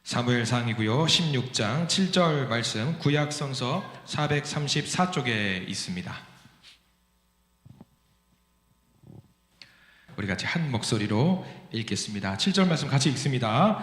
사무엘상이고요. 16장 7절 말씀 구약성서 434쪽에 있습니다. 우리 같이 한 목소리로 읽겠습니다. 7절 말씀 같이 읽습니다.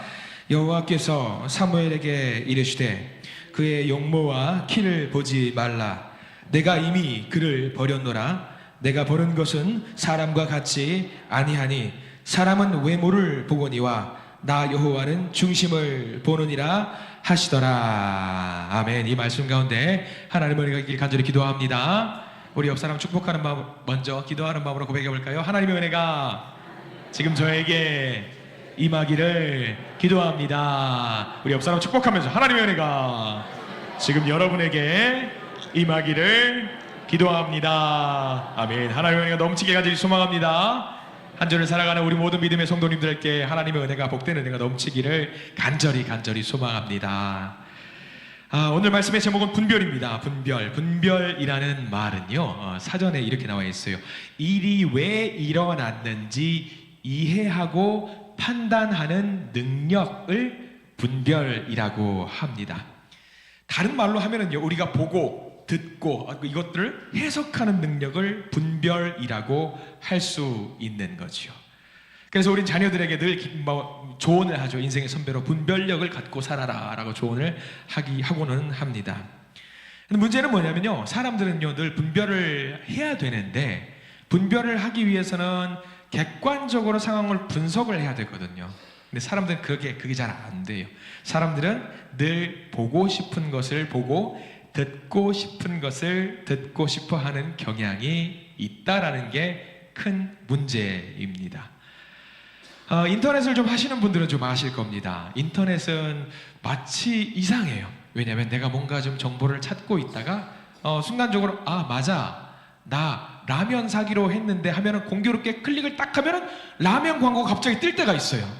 여호와께서 사무엘에게 이르시되 그의 용모와 키를 보지 말라. 내가 이미 그를 버렸노라. 내가 버린 것은 사람과 같지 아니하니 사람은 외모를 보거니와 나 여호와는 중심을 보느니라 하시더라. 아멘. 이 말씀 가운데 하나님을 은혜가 간절히 기도합니다. 우리 옆 사람 축복하는 마음, 먼저 기도하는 마음으로 고백해 볼까요? 하나님의 은혜가 지금 저에게 임하기를 기도합니다. 우리 옆 사람 축복하면서 하나님의 은혜가 지금 여러분에게 임하기를 기도합니다. 아멘. 하나님의 은혜가 넘치게 간절히 소망합니다. 한 주를 살아가는 우리 모든 믿음의 성도님들께 하나님의 은혜가 복된 은혜가 넘치기를 간절히 소망합니다. 오늘 말씀의 제목은 분별입니다. 분별이라는 말은요, 사전에 이렇게 나와 있어요. 일이 왜 일어났는지 이해하고 판단하는 능력을 분별이라고 합니다. 다른 말로 하면은요, 우리가 보고 듣고 이것들을 해석하는 능력을 분별이라고 할 수 있는 거죠. 그래서 우린 자녀들에게 늘 조언을 하죠. 인생의 선배로 분별력을 갖고 살아라 라고 조언을 하고는 합니다. 근데 문제는 뭐냐면요, 사람들은요 늘 분별을 해야 되는데 분별을 하기 위해서는 객관적으로 상황을 분석을 해야 되거든요. 근데 사람들은 그게 잘 안 돼요. 사람들은 늘 보고 싶은 것을 보고 듣고 싶은 것을 듣고 싶어 하는 경향이 있다라는 게 큰 문제입니다. 인터넷을 좀 하시는 분들은 좀 아실 겁니다. 인터넷은 마치 이상해요. 왜냐하면 내가 뭔가 좀 정보를 찾고 있다가 순간적으로 맞아, 나 라면 사기로 했는데 하면은 공교롭게 클릭을 딱 하면은 라면 광고가 갑자기 뜰 때가 있어요.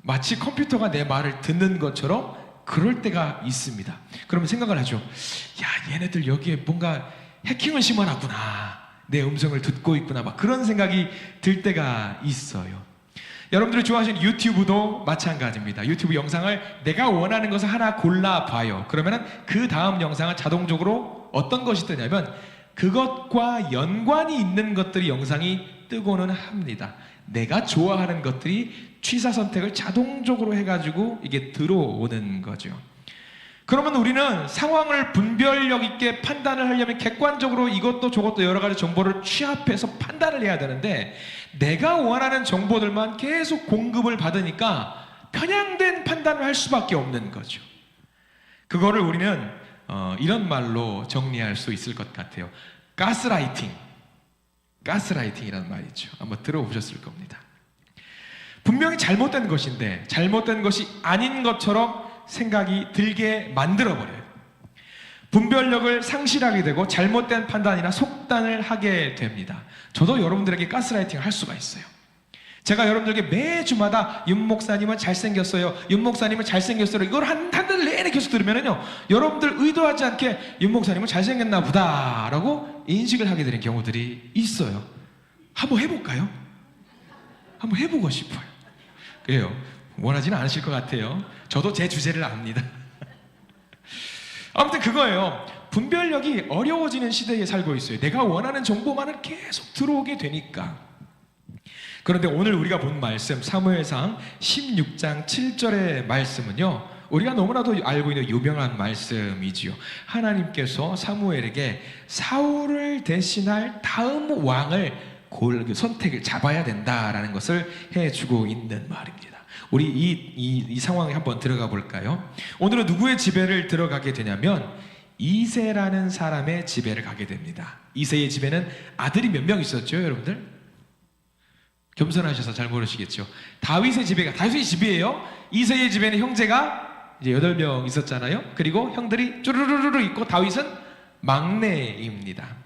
마치 컴퓨터가 내 말을 듣는 것처럼 그럴 때가 있습니다. 그러면 생각을 하죠. 야, 얘네들 여기에 뭔가 해킹을 심어놨구나. 내 음성을 듣고 있구나. 막 그런 생각이 들 때가 있어요. 여러분들이 좋아하시는 유튜브도 마찬가지입니다. 유튜브 영상을 내가 원하는 것을 하나 골라봐요. 그러면은 그 다음 영상은 자동적으로 어떤 것이 뜨냐면 그것과 연관이 있는 것들이 영상이 뜨고는 합니다. 내가 좋아하는 것들이 취사 선택을 자동적으로 해가지고 이게 들어오는 거죠. 그러면 우리는 상황을 분별력 있게 판단을 하려면 객관적으로 이것도 저것도 여러 가지 정보를 취합해서 판단을 해야 되는데 내가 원하는 정보들만 계속 공급을 받으니까 편향된 판단을 할 수밖에 없는 거죠. 그거를 우리는 이런 말로 정리할 수 있을 것 같아요. 가스라이팅이라는 말이죠. 한번 들어보셨을 겁니다. 분명히 잘못된 것인데 잘못된 것이 아닌 것처럼 생각이 들게 만들어버려요. 분별력을 상실하게 되고 잘못된 판단이나 속단을 하게 됩니다. 저도 여러분들에게 가스라이팅을 할 수가 있어요. 제가 여러분들에게 매주마다 윤 목사님은 잘생겼어요, 윤 목사님은 잘생겼어요, 이걸 한 달 내내 계속 들으면요, 여러분들 의도하지 않게 윤 목사님은 잘생겼나 보다 라고 인식을 하게 되는 경우들이 있어요. 한번 해볼까요? 한번 해보고 싶어요. 그래요. 원하지는 않으실 것 같아요. 저도 제 주제를 압니다. 아무튼 그거예요. 분별력이 어려워지는 시대에 살고 있어요. 내가 원하는 정보만을 계속 들어오게 되니까. 그런데 오늘 우리가 본 말씀 사무엘상 16장 7절의 말씀은요, 우리가 너무나도 알고 있는 유명한 말씀이지요. 하나님께서 사무엘에게 사울을 대신할 다음 왕을 선택을 잡아야 된다라는 것을 해주고 있는 말입니다. 우리 이 상황에 한번 들어가 볼까요? 오늘은 누구의 집에를 들어가게 되냐면 이새라는 사람의 집에를 가게 됩니다. 이새의 집에는 아들이 몇 명 있었죠, 여러분들? 겸손하셔서 잘 모르시겠죠. 다윗의 집이에요. 이새의 집에는 형제가 이제 8명 있었잖아요. 그리고 형들이 쭈루루루루 있고 다윗은 막내입니다.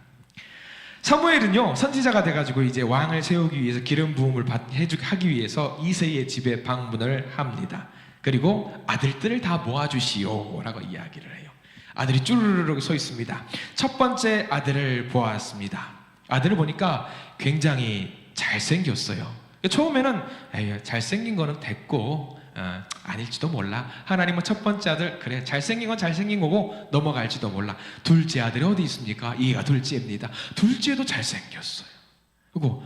사무엘은요 선지자가 돼가지고 이제 왕을 세우기 위해서 기름 부음을 하기 위해서 이새의 집에 방문을 합니다. 그리고 아들들을 다 모아주시오 라고 이야기를 해요. 아들이 쭈르르르 서 있습니다. 첫 번째 아들을 보았습니다. 아들을 보니까 굉장히 잘생겼어요. 처음에는 잘생긴 거는 됐고 아닐지도 몰라. 하나님은 첫 번째 아들, 그래 잘생긴 건 잘생긴 거고 넘어갈지도 몰라. 둘째 아들이 어디 있습니까? 얘가 둘째입니다. 둘째도 잘생겼어요. 그리고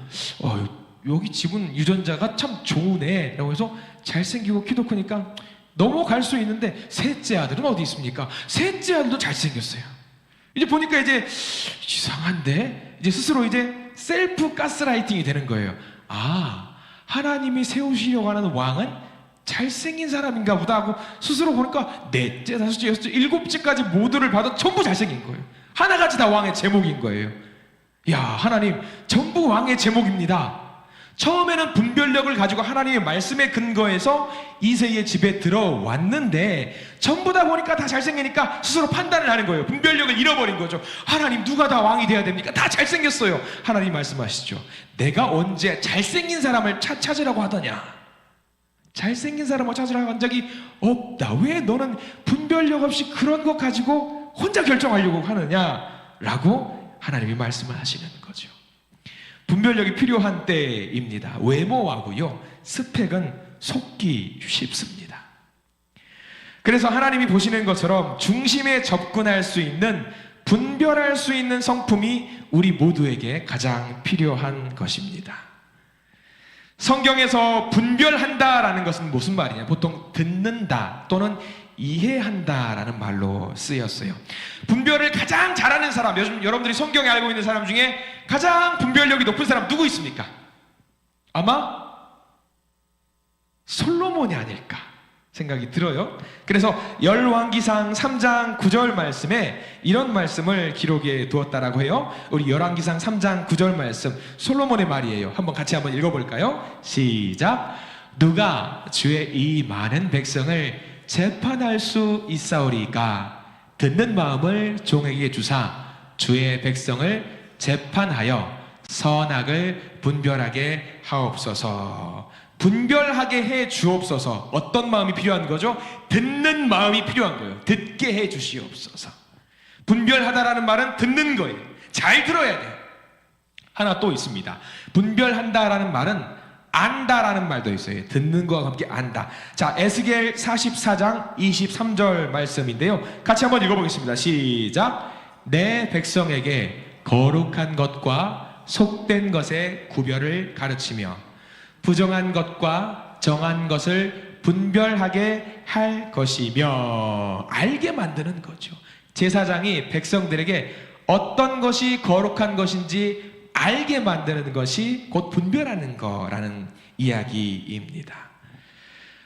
여기 집은 유전자가 참 좋으네 라고 해서 잘생기고 키도 크니까 넘어갈 수 있는데, 셋째 아들은 어디 있습니까? 셋째 아들도 잘생겼어요. 이제 보니까 이제 이상한데, 이제 스스로 이제 셀프 가스라이팅이 되는 거예요. 하나님이 세우시려고 하는 왕은 잘생긴 사람인가 보다 하고 스스로 보니까 넷째, 다섯째, 여섯째, 일곱째까지 모두를 봐도 전부 잘생긴 거예요. 하나같이 다 왕의 제목인 거예요. 야, 하나님 전부 왕의 제목입니다. 처음에는 분별력을 가지고 하나님의 말씀에 근거해서 이새의 집에 들어왔는데 전부 다 보니까 다 잘생기니까 스스로 판단을 하는 거예요. 분별력을 잃어버린 거죠. 하나님 누가 다 왕이 돼야 됩니까? 다 잘생겼어요. 하나님 말씀하시죠. 내가 언제 잘생긴 사람을 찾으라고 하더냐? 잘생긴 사람을 찾으라고 한 적이 없다. 왜 너는 분별력 없이 그런 것 가지고 혼자 결정하려고 하느냐? 라고 하나님이 말씀을 하시는 거죠. 분별력이 필요한 때입니다. 외모하고요, 스펙은 속기 쉽습니다. 그래서 하나님이 보시는 것처럼 중심에 접근할 수 있는, 분별할 수 있는 성품이 우리 모두에게 가장 필요한 것입니다. 성경에서 분별한다라는 것은 무슨 말이냐? 보통 듣는다 또는 이해한다라는 말로 쓰였어요. 분별을 가장 잘하는 사람, 요즘 여러분들이 성경에 알고 있는 사람 중에 가장 분별력이 높은 사람 누구 있습니까? 아마 솔로몬이 아닐까 생각이 들어요. 그래서 열왕기상 3장 9절 말씀에 이런 말씀을 기록해 두었다라고 해요. 우리 열왕기상 3장 9절 말씀, 솔로몬의 말이에요. 같이 한번 읽어볼까요? 시작. 누가 주의 이 많은 백성을 재판할 수 있사오리까? 듣는 마음을 종에게 주사 주의 백성을 재판하여 선악을 분별하게 하옵소서. 분별하게 해 주옵소서. 어떤 마음이 필요한 거죠? 듣는 마음이 필요한 거예요. 듣게 해 주시옵소서. 분별하다라는 말은 듣는 거예요. 잘 들어야 돼요. 하나 또 있습니다. 분별한다라는 말은 안다라는 말도 있어요. 듣는 것과 함께 안다. 자, 에스겔 44장 23절 말씀인데요. 같이 한번 읽어보겠습니다. 시작. 내 백성에게 거룩한 것과 속된 것의 구별을 가르치며 부정한 것과 정한 것을 분별하게 할 것이며, 알게 만드는 거죠. 제사장이 백성들에게 어떤 것이 거룩한 것인지 알게 만드는 것이 곧 분별하는 거라는 이야기입니다.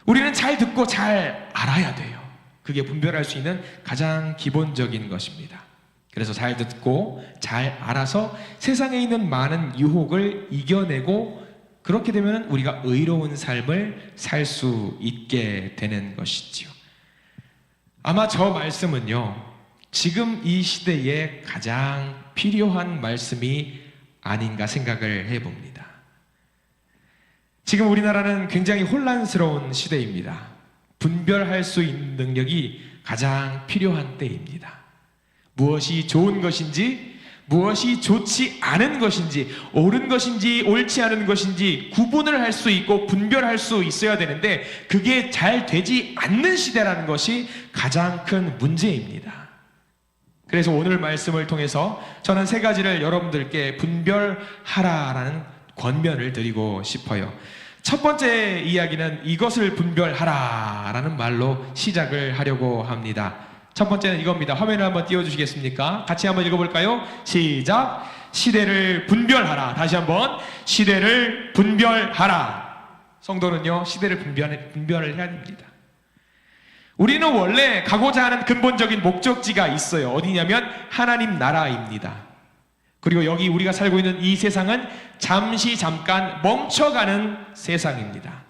우리는 잘 듣고 잘 알아야 돼요. 그게 분별할 수 있는 가장 기본적인 것입니다. 그래서 잘 듣고 잘 알아서 세상에 있는 많은 유혹을 이겨내고, 그렇게 되면 우리가 의로운 삶을 살 수 있게 되는 것이지요. 아마 저 말씀은요, 지금 이 시대에 가장 필요한 말씀이 아닌가 생각을 해봅니다. 지금 우리나라는 굉장히 혼란스러운 시대입니다. 분별할 수 있는 능력이 가장 필요한 때입니다. 무엇이 좋은 것인지, 무엇이 좋지 않은 것인지, 옳은 것인지 옳지 않은 것인지 구분을 할 수 있고 분별할 수 있어야 되는데, 그게 잘 되지 않는 시대라는 것이 가장 큰 문제입니다. 그래서 오늘 말씀을 통해서 저는 세 가지를 여러분들께 분별하라라는 권면을 드리고 싶어요. 첫 번째 이야기는 이것을 분별하라라는 말로 시작을 하려고 합니다. 첫 번째는 이겁니다. 화면을 한번 띄워주시겠습니까? 같이 한번 읽어볼까요? 시작. 시대를 분별하라. 다시 한번. 시대를 분별하라. 성도는요, 시대를 분별을 해야 됩니다. 우리는 원래 가고자 하는 근본적인 목적지가 있어요. 어디냐면 하나님 나라입니다. 그리고 여기 우리가 살고 있는 이 세상은 잠시 잠깐 멈춰가는 세상입니다.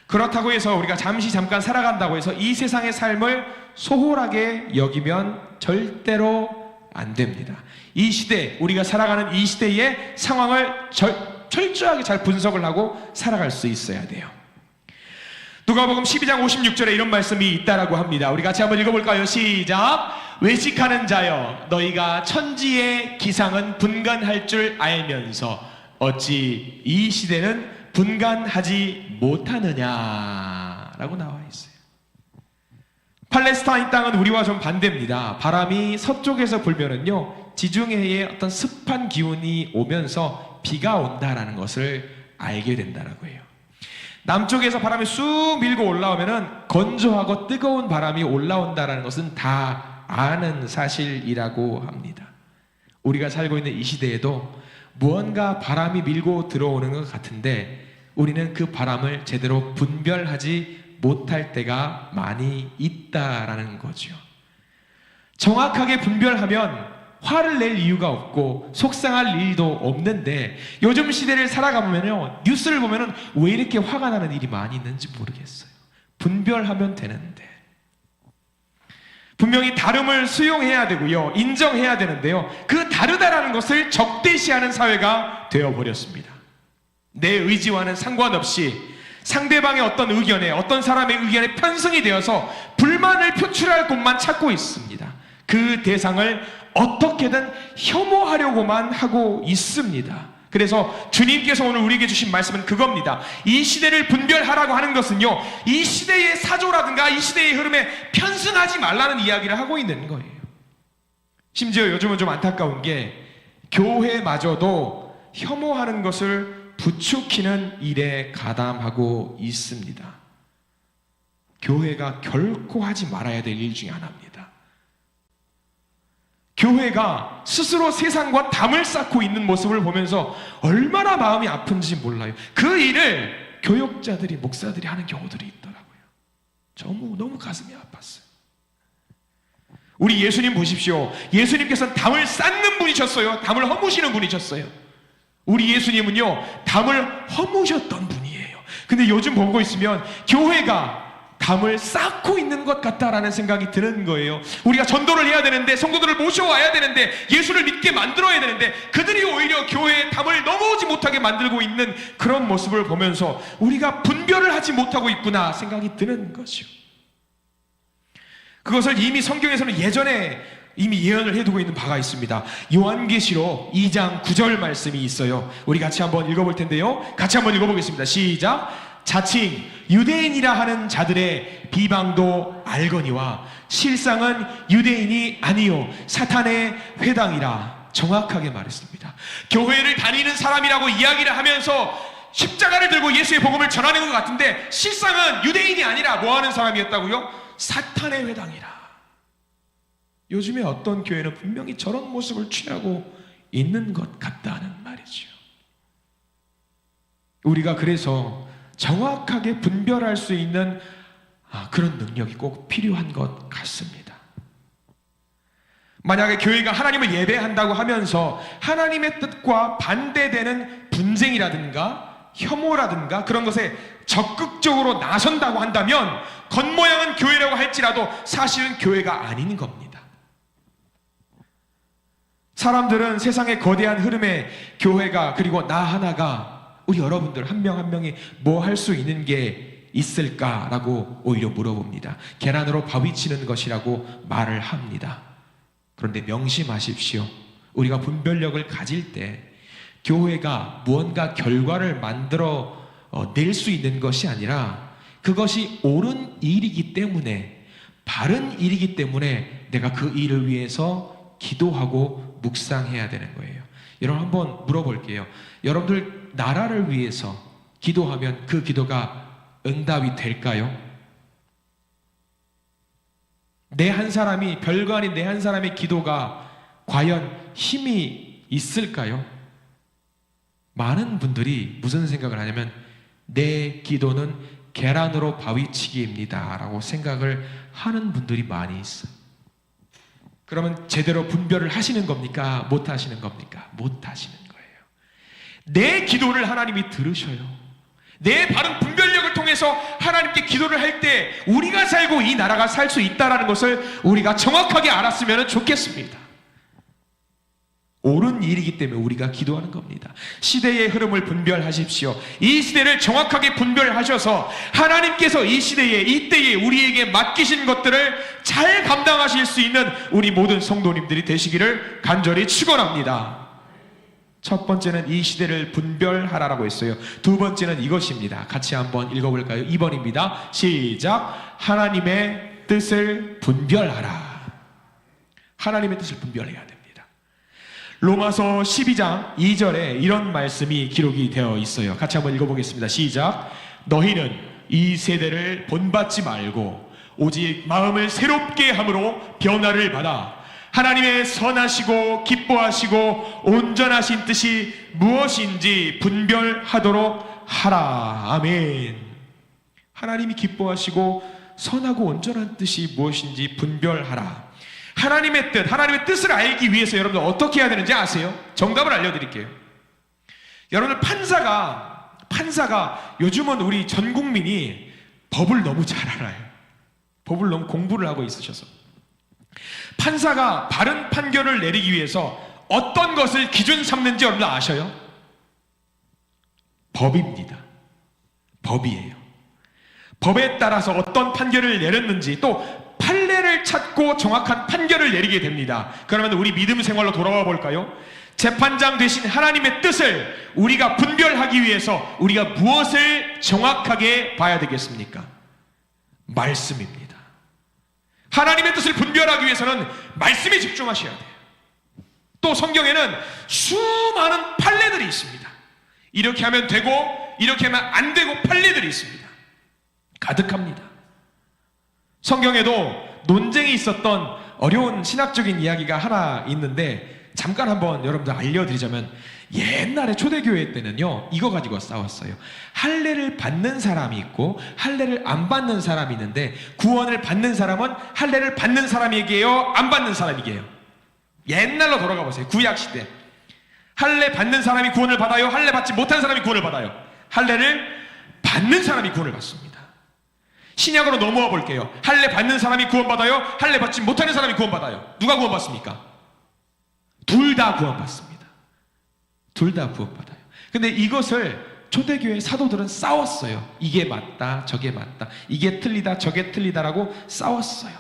그렇다고 해서 우리가 잠시 잠깐 살아간다고 해서 이 세상의 삶을 소홀하게 여기면 절대로 안 됩니다. 이 시대, 우리가 살아가는 이 시대의 상황을 철저하게 잘 분석을 하고 살아갈 수 있어야 돼요. 누가복음 12장 56절에 이런 말씀이 있다라고 합니다. 우리 같이 한번 읽어볼까요? 시작. 외식하는 자여, 너희가 천지의 기상은 분간할 줄 알면서 어찌 이 시대는 분간하지 못하느냐. 라고 나와 있어요. 팔레스타인 땅은 우리와 좀 반대입니다. 바람이 서쪽에서 불면은요, 지중해에 어떤 습한 기운이 오면서 비가 온다라는 것을 알게 된다라고 해요. 남쪽에서 바람이 쑥 밀고 올라오면은 건조하고 뜨거운 바람이 올라온다라는 것은 다 아는 사실이라고 합니다. 우리가 살고 있는 이 시대에도 무언가 바람이 밀고 들어오는 것 같은데 우리는 그 바람을 제대로 분별하지 못할 때가 많이 있다라는 거죠. 정확하게 분별하면 화를 낼 이유가 없고 속상할 일도 없는데 요즘 시대를 살아가보면요, 뉴스를 보면은 왜 이렇게 화가 나는 일이 많이 있는지 모르겠어요. 분별하면 되는데. 분명히 다름을 수용해야 되고요, 인정해야 되는데요, 그 다르다라는 것을 적대시하는 사회가 되어버렸습니다. 내 의지와는 상관없이 상대방의 어떤 의견에, 어떤 사람의 의견에 편승이 되어서 불만을 표출할 곳만 찾고 있습니다. 그 대상을 어떻게든 혐오하려고만 하고 있습니다. 그래서 주님께서 오늘 우리에게 주신 말씀은 그겁니다. 이 시대를 분별하라고 하는 것은요, 이 시대의 사조라든가 이 시대의 흐름에 편승하지 말라는 이야기를 하고 있는 거예요. 심지어 요즘은 좀 안타까운 게 교회마저도 혐오하는 것을 부추기는 일에 가담하고 있습니다. 교회가 결코 하지 말아야 될 일 중에 하나입니다. 교회가 스스로 세상과 담을 쌓고 있는 모습을 보면서 얼마나 마음이 아픈지 몰라요. 그 일을 교역자들이, 목사들이 하는 경우들이 있더라고요. 너무 가슴이 아팠어요. 우리 예수님 보십시오. 예수님께서는 담을 쌓는 분이셨어요? 담을 허무시는 분이셨어요? 우리 예수님은요, 담을 허무셨던 분이에요. 근데 요즘 보고 있으면 교회가 담을 쌓고 있는 것 같다라는 생각이 드는 거예요. 우리가 전도를 해야 되는데, 성도들을 모셔와야 되는데, 예수를 믿게 만들어야 되는데 그들이 오히려 교회의 담을 넘어오지 못하게 만들고 있는 그런 모습을 보면서 우리가 분별을 하지 못하고 있구나 생각이 드는 거죠. 그것을 이미 성경에서는 예전에 이미 예언을 해두고 있는 바가 있습니다. 요한계시록 2장 9절 말씀이 있어요. 우리 같이 한번 읽어볼 텐데요, 같이 한번 읽어보겠습니다. 시작. 자칭 유대인이라 하는 자들의 비방도 알거니와 실상은 유대인이 아니요 사탄의 회당이라 정확하게 말했습니다. 교회를 다니는 사람이라고 이야기를 하면서 십자가를 들고 예수의 복음을 전하는 것 같은데 실상은 유대인이 아니라 뭐하는 사람이었다고요? 사탄의 회당이라. 요즘에 어떤 교회는 분명히 저런 모습을 취하고 있는 것 같다는 말이죠. 우리가 그래서 정확하게 분별할 수 있는 그런 능력이 꼭 필요한 것 같습니다. 만약에 교회가 하나님을 예배한다고 하면서 하나님의 뜻과 반대되는 분쟁이라든가 혐오라든가 그런 것에 적극적으로 나선다고 한다면 겉모양은 교회라고 할지라도 사실은 교회가 아닌 겁니다. 사람들은 세상의 거대한 흐름에 교회가, 그리고 나 하나가, 우리 여러분들 한 명 한 명이 뭐 할 수 있는 게 있을까라고 오히려 물어봅니다. 계란으로 바위 치는 것이라고 말을 합니다. 그런데 명심하십시오. 우리가 분별력을 가질 때 교회가 무언가 결과를 만들어 낼 수 있는 것이 아니라 그것이 옳은 일이기 때문에, 바른 일이기 때문에 내가 그 일을 위해서 기도하고 묵상해야 되는 거예요. 여러분 한번 물어볼게요. 여러분들 나라를 위해서 기도하면 그 기도가 응답이 될까요? 내 한 사람이, 별거 아닌 내 한 사람의 기도가 과연 힘이 있을까요? 많은 분들이 무슨 생각을 하냐면 내 기도는 계란으로 바위치기입니다 라고 생각을 하는 분들이 많이 있어요. 그러면 제대로 분별을 하시는 겁니까? 못 하시는 겁니까? 못 하시는 거예요. 내 기도를 하나님이 들으셔요. 내 바른 분별력을 통해서 하나님께 기도를 할 때 우리가 살고 이 나라가 살 수 있다는 것을 우리가 정확하게 알았으면 좋겠습니다. 옳은 일이기 때문에 우리가 기도하는 겁니다. 시대의 흐름을 분별하십시오. 이 시대를 정확하게 분별하셔서 하나님께서 이 시대에, 이 때에 우리에게 맡기신 것들을 잘 감당하실 수 있는 우리 모든 성도님들이 되시기를 간절히 축원합니다. 첫 번째는 이 시대를 분별하라라고 했어요. 두 번째는 이것입니다. 같이 한번 읽어볼까요? 2번입니다. 시작. 하나님의 뜻을 분별하라. 하나님의 뜻을 분별해야 됩니다. 로마서 12장 2절에 이런 말씀이 기록이 되어 있어요. 같이 한번 읽어보겠습니다. 시작. 너희는 이 세대를 본받지 말고 오직 마음을 새롭게 함으로 변화를 받아 하나님의 선하시고 기뻐하시고 온전하신 뜻이 무엇인지 분별하도록 하라. 아멘. 하나님이 기뻐하시고 선하고 온전한 뜻이 무엇인지 분별하라. 하나님의 뜻을 알기 위해서 여러분들 어떻게 해야 되는지 아세요? 정답을 알려드릴게요. 여러분들 판사가 요즘은 우리 전 국민이 법을 너무 잘 알아요. 법을 너무 공부를 하고 있으셔서 판사가 바른 판결을 내리기 위해서 어떤 것을 기준 삼는지 여러분들 아셔요? 법입니다. 법이에요. 법에 따라서 어떤 판결을 내렸는지 또 판례를 찾고 정확한 판결을 내리게 됩니다. 그러면 우리 믿음 생활로 돌아와 볼까요? 재판장 되신 하나님의 뜻을 우리가 분별하기 위해서 우리가 무엇을 정확하게 봐야 되겠습니까? 말씀입니다. 하나님의 뜻을 분별하기 위해서는 말씀에 집중하셔야 돼요. 또 성경에는 수많은 판례들이 있습니다. 이렇게 하면 되고 이렇게 하면 안 되고 판례들이 있습니다. 가득합니다. 성경에도 논쟁이 있었던 어려운 신학적인 이야기가 하나 있는데 잠깐 한번 여러분들 알려드리자면 옛날에 초대교회 때는요 이거 가지고 싸웠어요. 할례를 받는 사람이 있고 할례를 안 받는 사람이 있는데 구원을 받는 사람은 할례를 받는 사람이게요 안 받는 사람이게요? 옛날로 돌아가 보세요. 구약시대 할례 받는 사람이 구원을 받아요? 할례 받지 못한 사람이 구원을 받아요? 할례를 받는 사람이 구원을 받습니다. 신약으로 넘어와 볼게요. 할례 받는 사람이 구원받아요? 할례 받지 못하는 사람이 구원받아요? 누가 구원받습니까? 둘 다 구원받습니다. 둘 다 구원받아요. 근데 이것을 초대교회 사도들은 싸웠어요. 이게 맞다, 저게 맞다, 이게 틀리다, 저게 틀리다라고 싸웠어요.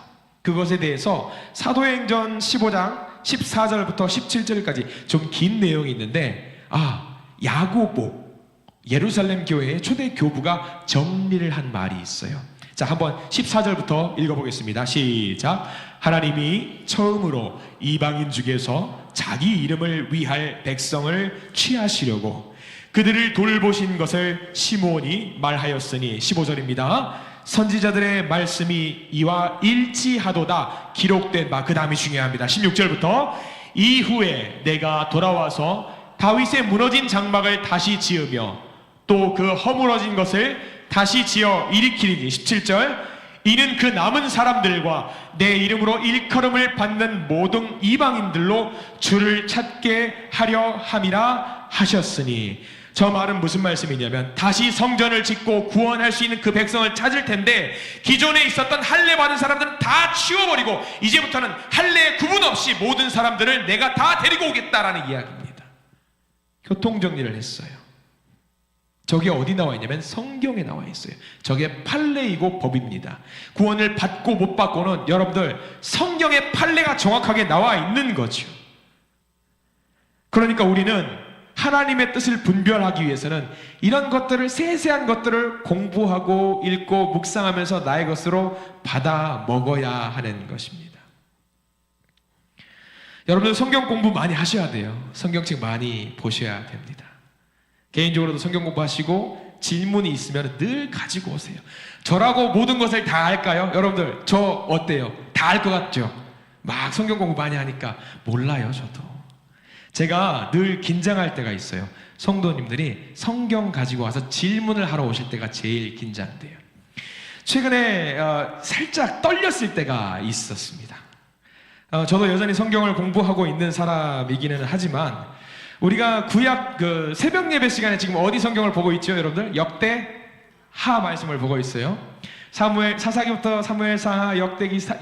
그것에 대해서 사도행전 15장 14절부터 17절까지 좀 긴 내용이 있는데 야고보 예루살렘 교회의 초대 교부가 정리를 한 말이 있어요. 자, 한번 14절부터 읽어보겠습니다. 시작. 하나님이 처음으로 이방인 중에서 자기 이름을 위할 백성을 취하시려고 그들을 돌보신 것을 시므온이 말하였으니 15절입니다. 선지자들의 말씀이 이와 일치하도다 기록된 바. 그 다음이 중요합니다. 16절부터 이후에 내가 돌아와서 다윗의 무너진 장막을 다시 지으며 또 그 허물어진 것을 다시 지어 일으키리니 17절 이는 그 남은 사람들과 내 이름으로 일컬음을 받는 모든 이방인들로 주를 찾게 하려 함이라 하셨으니 저 말은 무슨 말씀이냐면 다시 성전을 짓고 구원할 수 있는 그 백성을 찾을 텐데 기존에 있었던 할례 받은 사람들은 다 치워버리고 이제부터는 할례 구분 없이 모든 사람들을 내가 다 데리고 오겠다라는 이야기입니다. 교통정리를 했어요. 저게 어디 나와 있냐면 성경에 나와 있어요. 저게 판례이고 법입니다. 구원을 받고 못 받고는 여러분들 성경의 판례가 정확하게 나와 있는 거죠. 그러니까 우리는 하나님의 뜻을 분별하기 위해서는 이런 것들을 세세한 것들을 공부하고 읽고 묵상하면서 나의 것으로 받아 먹어야 하는 것입니다. 여러분들 성경 공부 많이 하셔야 돼요. 성경책 많이 보셔야 됩니다. 개인적으로도 성경 공부하시고 질문이 있으면 늘 가지고 오세요. 저라고 모든 것을 다 알까요? 여러분들 저 어때요? 다 알 것 같죠? 막 성경 공부 많이 하니까 몰라요. 저도 제가 늘 긴장할 때가 있어요. 성도님들이 성경 가지고 와서 질문을 하러 오실 때가 제일 긴장돼요. 최근에 살짝 떨렸을 때가 있었습니다. 저도 여전히 성경을 공부하고 있는 사람이기는 하지만 우리가 구약 새벽 예배 시간에 지금 어디 성경을 보고 있죠, 여러분들? 역대하 말씀을 보고 있어요. 사사기부터 사무엘상하,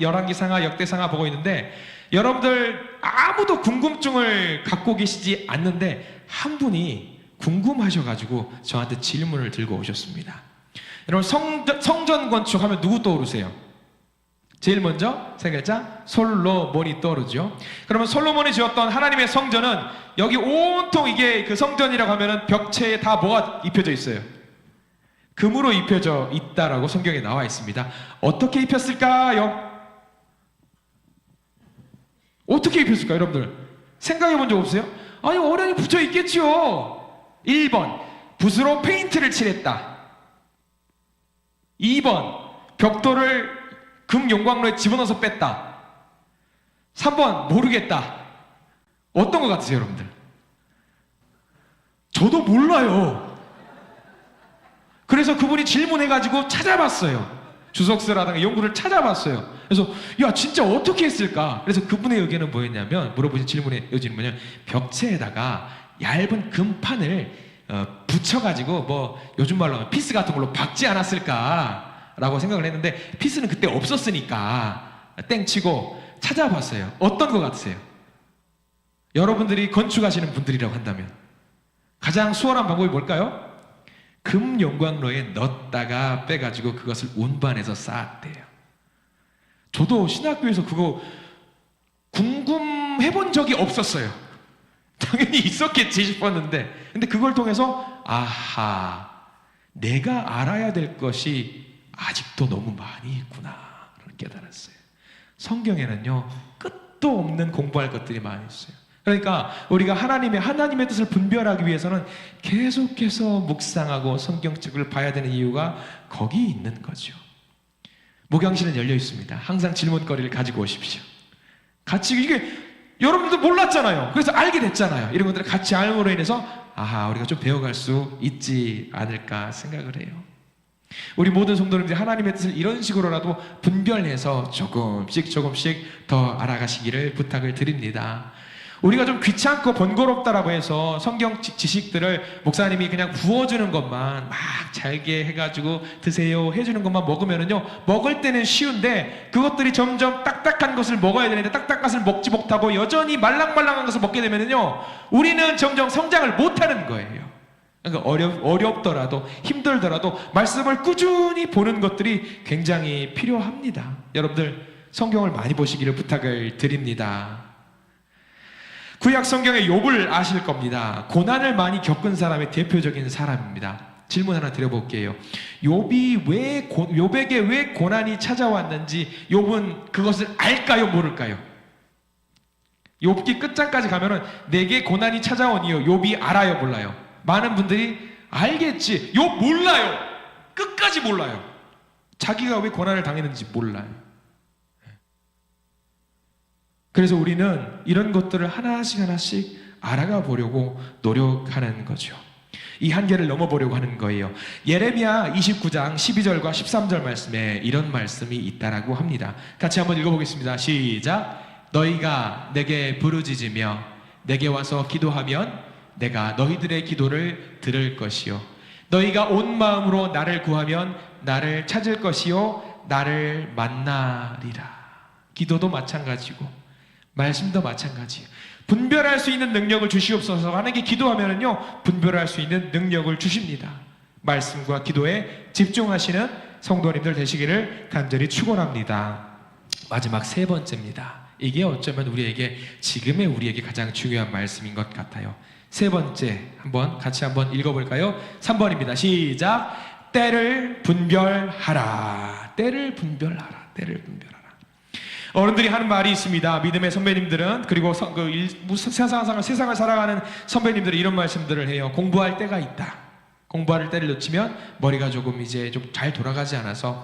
열왕기상하, 역대상하 보고 있는데 여러분들 아무도 궁금증을 갖고 계시지 않는데 한 분이 궁금하셔가지고 저한테 질문을 들고 오셨습니다. 여러분 성전 건축하면 누구 떠오르세요? 제일 먼저 세 글자 솔로몬이 떠오르죠. 그러면 솔로몬이 지었던 하나님의 성전은 여기 온통 이게 그 성전이라고 하면은 벽체에 다 뭐가 입혀져 있어요? 금으로 입혀져 있다라고 성경에 나와 있습니다. 어떻게 입혔을까요? 어떻게 입혔을까요, 여러분들? 생각해 본 적 없어요? 아니, 어련히 붙여 있겠지요. 1번, 붓으로 페인트를 칠했다. 2번, 벽돌을 금 용광로에 집어넣어서 뺐다. 3번, 모르겠다. 어떤 것 같으세요, 여러분들? 저도 몰라요. 그래서 그분이 질문해가지고 찾아봤어요. 주석서라든가 연구를 찾아봤어요. 그래서 야, 진짜 어떻게 했을까? 그래서 그분의 의견은 뭐였냐면, 물어보신 질문의 의견은 뭐냐면, 벽체에다가 얇은 금판을 붙여가지고 뭐 요즘 말로 하면 피스 같은 걸로 박지 않았을까라고 생각을 했는데, 피스는 그때 없었으니까 땡치고 찾아봤어요. 어떤 것 같으세요? 여러분들이 건축하시는 분들이라고 한다면 가장 수월한 방법이 뭘까요? 금 용광로에 넣었다가 빼가지고 그것을 운반해서 쌓았대요. 저도 신학교에서 그거 궁금해 본 적이 없었어요. 당연히 있었겠지 싶었는데, 근데 그걸 통해서 아하, 내가 알아야 될 것이 아직도 너무 많이 있구나 깨달았어요. 성경에는요, 끝도 없는 공부할 것들이 많이 있어요. 그러니까 우리가 하나님의 뜻을 분별하기 위해서는 계속해서 묵상하고 성경책을 봐야 되는 이유가 거기 있는 거죠. 목양실은 열려 있습니다. 항상 질문거리를 가지고 오십시오. 같이, 이게 여러분들도 몰랐잖아요. 그래서 알게 됐잖아요. 이런 것들을 같이 알므로 인해서 아하, 우리가 좀 배워갈 수 있지 않을까 생각을 해요. 우리 모든 성도님들이 하나님의 뜻을 이런 식으로라도 분별해서 조금씩 더 알아가시기를 부탁을 드립니다. 우리가 좀 귀찮고 번거롭다라고 해서 성경 지식들을 목사님이 그냥 부어주는 것만 막 잘게 해가지고 드세요 해주는 것만 먹으면은요, 먹을 때는 쉬운데 그것들이 점점 딱딱한 것을 먹어야 되는데 딱딱한 것을 먹지 못하고 여전히 말랑말랑한 것을 먹게 되면은요, 우리는 점점 성장을 못하는 거예요. 그러니까 어렵더라도 힘들더라도 말씀을 꾸준히 보는 것들이 굉장히 필요합니다. 여러분들 성경을 많이 보시기를 부탁을 드립니다. 구약 성경의 욥을 아실 겁니다. 고난을 많이 겪은 사람의 대표적인 사람입니다. 질문 하나 드려볼게요. 욥에게 왜 고난이 찾아왔는지 욥은 그것을 알까요, 모를까요? 욥기 끝장까지 가면은 내게 고난이 찾아온 이유 욥이 알아요, 몰라요? 많은 분들이 알겠지. 욥 몰라요. 끝까지 몰라요. 자기가 왜 고난을 당했는지 몰라요. 그래서 우리는 이런 것들을 하나씩 알아가 보려고 노력하는 거죠. 이 한계를 넘어보려고 하는 거예요. 예레미야 29장 12절과 13절 말씀에 이런 말씀이 있다라고 합니다. 같이 한번 읽어보겠습니다. 시작. 너희가 내게 부르짖으며 내게 와서 기도하면 내가 너희들의 기도를 들을 것이요, 너희가 온 마음으로 나를 구하면 나를 찾을 것이요, 나를 만나리라. 기도도 마찬가지고 말씀도 마찬가지예요. 분별할 수 있는 능력을 주시옵소서. 만약에 기도하면은요, 분별할 수 있는 능력을 주십니다. 말씀과 기도에 집중하시는 성도님들 되시기를 간절히 축원합니다. 마지막 세 번째입니다. 이게 어쩌면 지금의 우리에게 가장 중요한 말씀인 것 같아요. 세 번째, 같이 한번 읽어볼까요? 3번입니다. 시작. 때를 분별하라. 때를 분별하라. 때를 분별하라. 어른들이 하는 말이 있습니다. 믿음의 선배님들은, 그리고 세상을 살아가는 선배님들은 이런 말씀들을 해요. 공부할 때가 있다. 공부할 때를 놓치면 머리가 좀 잘 돌아가지 않아서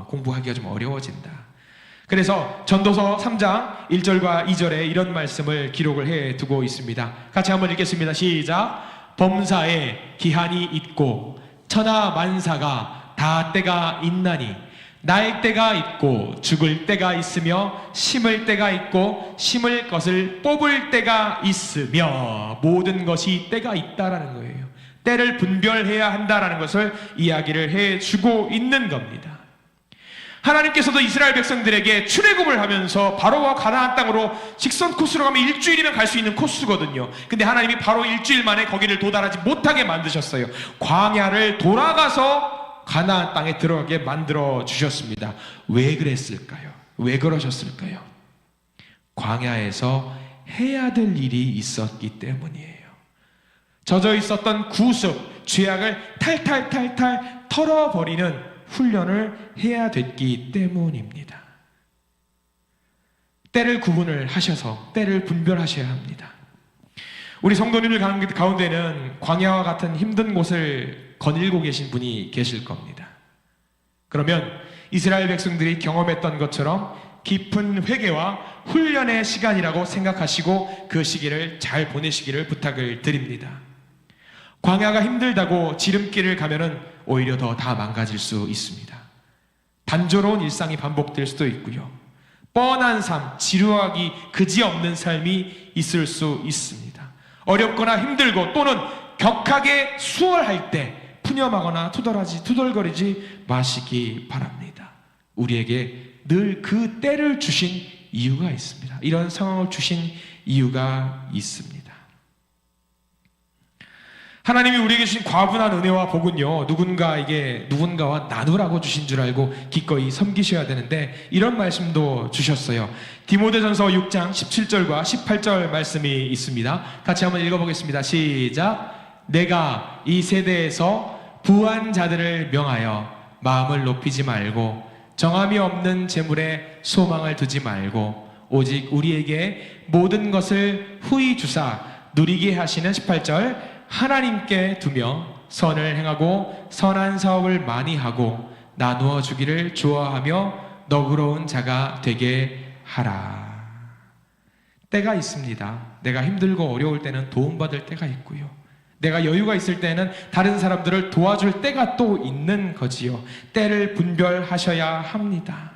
공부하기가 좀 어려워진다. 그래서 전도서 3장 1절과 2절에 이런 말씀을 기록을 해두고 있습니다. 같이 한번 읽겠습니다. 시작. 범사에 기한이 있고 천하 만사가 다 때가 있나니 날 때가 있고 죽을 때가 있으며 심을 때가 있고 심을 것을 뽑을 때가 있으며 모든 것이 때가 있다라는 거예요. 때를 분별해야 한다라는 것을 이야기를 해주고 있는 겁니다. 하나님께서도 이스라엘 백성들에게 출애굽을 하면서 바로와 가나안 땅으로 직선 코스로 가면 일주일이면 갈 수 있는 코스거든요. 근데 하나님이 바로 일주일 만에 거기를 도달하지 못하게 만드셨어요. 광야를 돌아가서 가나안 땅에 들어가게 만들어 주셨습니다. 왜 그랬을까요? 왜 그러셨을까요? 광야에서 해야 될 일이 있었기 때문이에요. 젖어 있었던 구습, 죄악을 탈탈탈탈 털어버리는 훈련을 해야 됐기 때문입니다. 때를 구분을 하셔서 때를 분별하셔야 합니다. 우리 성도님들 가운데는 광야와 같은 힘든 곳을 거닐고 계신 분이 계실 겁니다. 그러면 이스라엘 백성들이 경험했던 것처럼 깊은 회개와 훈련의 시간이라고 생각하시고 그 시기를 잘 보내시기를 부탁을 드립니다. 광야가 힘들다고 지름길을 가면은 오히려 더 다 망가질 수 있습니다. 단조로운 일상이 반복될 수도 있고요. 뻔한 삶, 지루하기 그지없는 삶이 있을 수 있습니다. 어렵거나 힘들고 또는 격하게 수월할 때 푸념하거나 투덜거리지 마시기 바랍니다. 우리에게 늘 그 때를 주신 이유가 있습니다. 이런 상황을 주신 이유가 있습니다. 하나님이 우리에게 주신 과분한 은혜와 복은요, 누군가와 나누라고 주신 줄 알고 기꺼이 섬기셔야 되는데 이런 말씀도 주셨어요. 디모데전서 6장 17절과 18절 말씀이 있습니다. 같이 한번 읽어보겠습니다. 시작. 내가 이 세대에서 부한 자들을 명하여 마음을 높이지 말고 정함이 없는 재물에 소망을 두지 말고 오직 우리에게 모든 것을 후히 주사 누리게 하시는 18절 하나님께 두며 선을 행하고 선한 사업을 많이 하고 나누어 주기를 좋아하며 너그러운 자가 되게 하라. 때가 있습니다. 내가 힘들고 어려울 때는 도움받을 때가 있고요. 내가 여유가 있을 때는 다른 사람들을 도와줄 때가 또 있는 거지요. 때를 분별하셔야 합니다.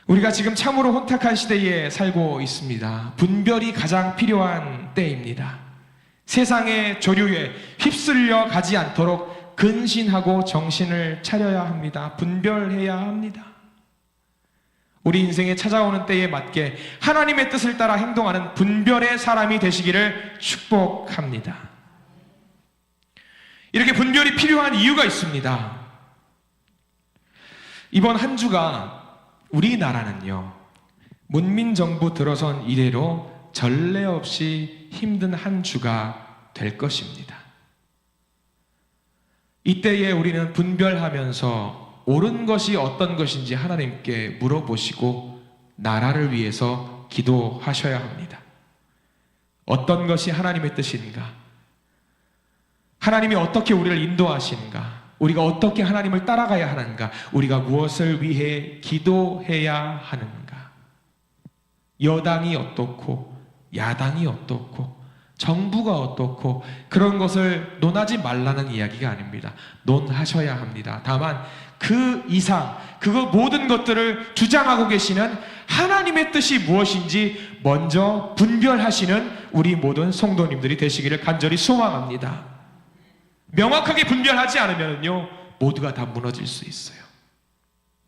우리가 지금 참으로 혼탁한 시대에 살고 있습니다. 분별이 가장 필요한 때입니다. 세상의 조류에 휩쓸려 가지 않도록 근신하고 정신을 차려야 합니다. 분별해야 합니다. 우리 인생에 찾아오는 때에 맞게 하나님의 뜻을 따라 행동하는 분별의 사람이 되시기를 축복합니다. 이렇게 분별이 필요한 이유가 있습니다. 이번 한 주가 우리나라는요, 문민정부 들어선 이래로 전례 없이 힘든 한 주가 될 것입니다. 이때에 우리는 분별하면서 옳은 것이 어떤 것인지 하나님께 물어보시고 나라를 위해서 기도하셔야 합니다. 어떤 것이 하나님의 뜻인가? 하나님이 어떻게 우리를 인도하시는가? 우리가 어떻게 하나님을 따라가야 하는가? 우리가 무엇을 위해 기도해야 하는가? 여당이 어떻고 야당이 어떻고 정부가 어떻고 그런 것을 논하지 말라는 이야기가 아닙니다. 논하셔야 합니다. 다만 그 이상 그 모든 것들을 주장하고 계시는 하나님의 뜻이 무엇인지 먼저 분별하시는 우리 모든 성도님들이 되시기를 간절히 소망합니다. 명확하게 분별하지 않으면요 모두가 다 무너질 수 있어요.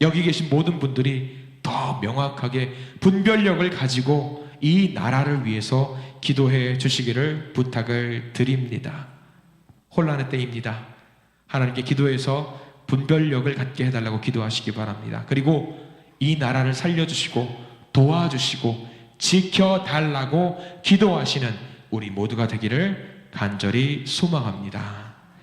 여기 계신 모든 분들이 더 명확하게 분별력을 가지고 이 나라를 위해서 기도해 주시기를 부탁을 드립니다. 혼란의 때입니다. 하나님께 기도해서 분별력을 갖게 해달라고 기도하시기 바랍니다. 그리고 이 나라를 살려주시고 도와주시고 지켜달라고 기도하시는 우리 모두가 되기를 간절히 소망합니다.